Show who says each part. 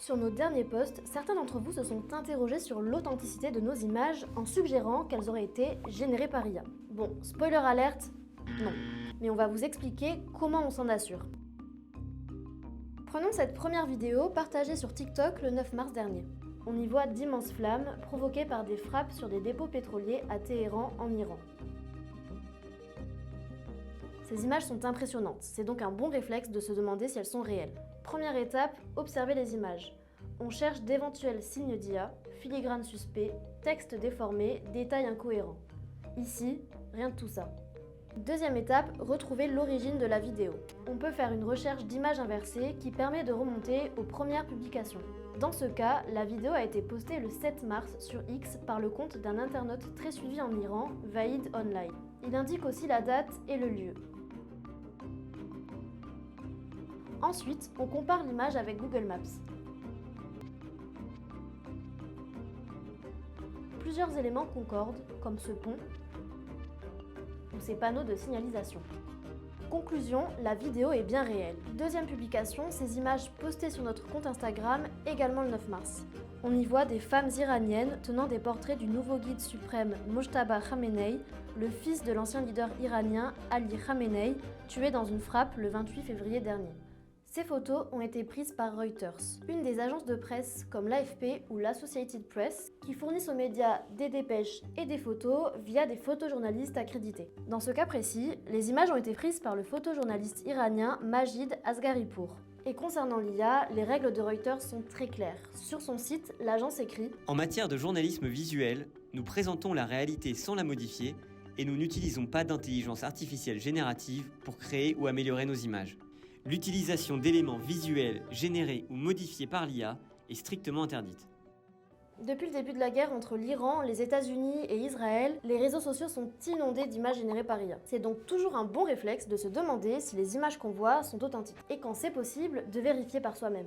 Speaker 1: Sur nos derniers posts, certains d'entre vous se sont interrogés sur l'authenticité de nos images en suggérant qu'elles auraient été générées par IA. Bon, spoiler alerte, non. Mais on va vous expliquer comment on s'en assure. Prenons cette première vidéo partagée sur TikTok le 9 mars dernier. On y voit d'immenses flammes provoquées par des frappes sur des dépôts pétroliers à Téhéran en Iran. Ces images sont impressionnantes, c'est donc un bon réflexe de se demander si elles sont réelles. Première étape, observer les images. On cherche d'éventuels signes d'IA, filigrane suspect, texte déformé, détails incohérents. Ici, rien de tout ça. Deuxième étape, retrouver l'origine de la vidéo. On peut faire une recherche d'image inversée qui permet de remonter aux premières publications. Dans ce cas, la vidéo a été postée le 7 mars sur X par le compte d'un internaute très suivi en Iran, Vahid Online. Il indique aussi la date et le lieu. Ensuite, on compare l'image avec Google Maps. Plusieurs éléments concordent, comme ce pont ou ces panneaux de signalisation. Conclusion, la vidéo est bien réelle. Deuxième publication, ces images postées sur notre compte Instagram, également le 9 mars. On y voit des femmes iraniennes tenant des portraits du nouveau guide suprême Mojtaba Khamenei, le fils de l'ancien leader iranien Ali Khamenei, tué dans une frappe le 28 février dernier. Ces photos ont été prises par Reuters, une des agences de presse comme l'AFP ou l'Associated Press qui fournissent aux médias des dépêches et des photos via des photojournalistes accrédités. Dans ce cas précis, les images ont été prises par le photojournaliste iranien Majid Asgharipour. Et concernant l'IA, les règles de Reuters sont très claires. Sur son site, l'agence écrit «
Speaker 2: En matière de journalisme visuel, nous présentons la réalité sans la modifier et nous n'utilisons pas d'intelligence artificielle générative pour créer ou améliorer nos images. L'utilisation d'éléments visuels générés ou modifiés par l'IA est strictement interdite. »
Speaker 1: Depuis le début de la guerre entre l'Iran, les États-Unis et Israël, les réseaux sociaux sont inondés d'images générées par IA. C'est donc toujours un bon réflexe de se demander si les images qu'on voit sont authentiques, et quand c'est possible, de vérifier par soi-même.